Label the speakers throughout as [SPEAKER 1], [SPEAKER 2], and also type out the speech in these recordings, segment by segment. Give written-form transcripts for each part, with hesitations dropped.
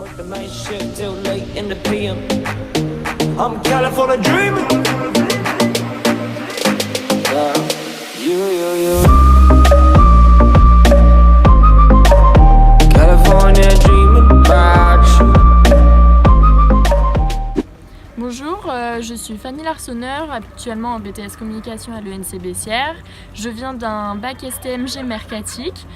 [SPEAKER 1] The night shift till late in the PM. I'm California dreaming. You. California dreaming about you.
[SPEAKER 2] Bonjour, je suis Fanny Larsonneur, actuellement en BTS Communication à l'ENC Bessières. Je viens d'un bac STMG mercatique.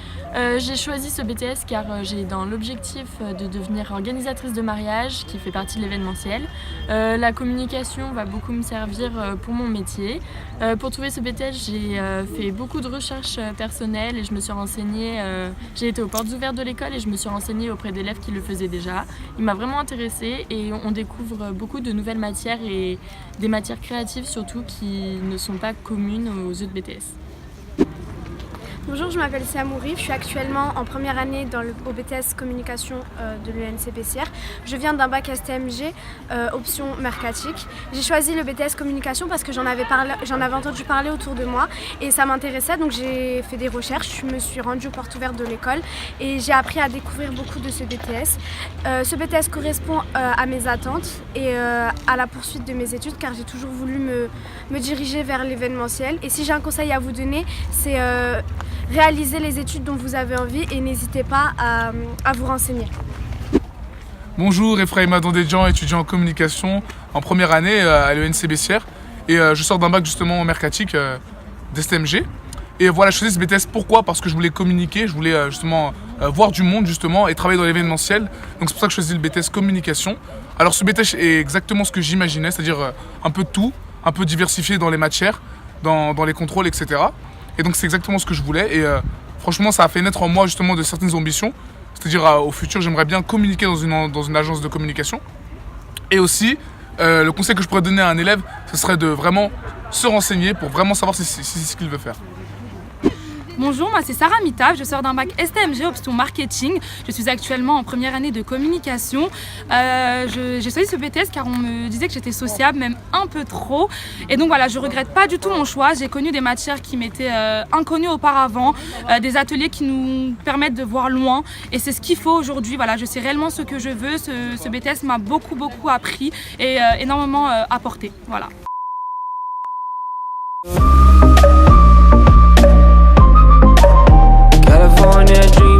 [SPEAKER 2] J'ai choisi ce BTS car j'ai dans l'objectif de devenir organisatrice de mariage qui fait partie de l'événementiel. La communication va beaucoup me servir pour mon métier. Pour trouver ce BTS, j'ai fait beaucoup de recherches personnelles et je me suis renseignée. J'ai été aux portes ouvertes de l'école et je me suis renseignée auprès d'élèves qui le faisaient déjà. Il m'a vraiment intéressée et on découvre beaucoup de nouvelles matières et des matières créatives surtout qui ne sont pas communes aux autres BTS.
[SPEAKER 3] Bonjour, je m'appelle Sia Mourif, je suis actuellement en première année au BTS Communication de l'ENC Bessières. Je viens d'un bac STMG, option mercatique. J'ai choisi le BTS Communication parce que j'en avais entendu parler autour de moi et ça m'intéressait, donc j'ai fait des recherches, je me suis rendue aux portes ouvertes de l'école et j'ai appris à découvrir beaucoup de ce BTS. Ce BTS correspond à mes attentes et à la poursuite de mes études car j'ai toujours voulu me diriger vers l'événementiel. Et si j'ai un conseil à vous donner, c'est réalisez les études dont vous avez envie et n'hésitez pas à vous renseigner.
[SPEAKER 4] Bonjour, Ephraim Adondedjian, étudiant en communication en première année à l'ENC Bessières. Et je sors d'un bac justement en mercatique d'STMG. Et voilà, je choisis ce BTS pourquoi ? Parce que je voulais communiquer, je voulais justement voir du monde justement et travailler dans l'événementiel. Donc c'est pour ça que je choisis le BTS communication. Alors ce BTS est exactement ce que j'imaginais, c'est-à-dire un peu de tout, un peu diversifié dans les matières, dans les contrôles, etc. Et donc c'est exactement ce que je voulais et franchement ça a fait naître en moi justement de certaines ambitions. C'est-à-dire au futur j'aimerais bien communiquer dans une agence de communication. Et aussi le conseil que je pourrais donner à un élève, ce serait de vraiment se renseigner pour vraiment savoir si c'est ce qu'il veut faire.
[SPEAKER 5] Bonjour, moi c'est Sarah Mitaf, je sors d'un bac STMG option marketing. Je suis actuellement en première année de communication. J'ai choisi ce BTS car on me disait que j'étais sociable, même un peu trop. Et donc voilà, je regrette pas du tout mon choix. J'ai connu des matières qui m'étaient inconnues auparavant, des ateliers qui nous permettent de voir loin. Et c'est ce qu'il faut aujourd'hui. Voilà, je sais réellement ce que je veux. Ce BTS m'a beaucoup appris et énormément apporté. Voilà.
[SPEAKER 1] California dream.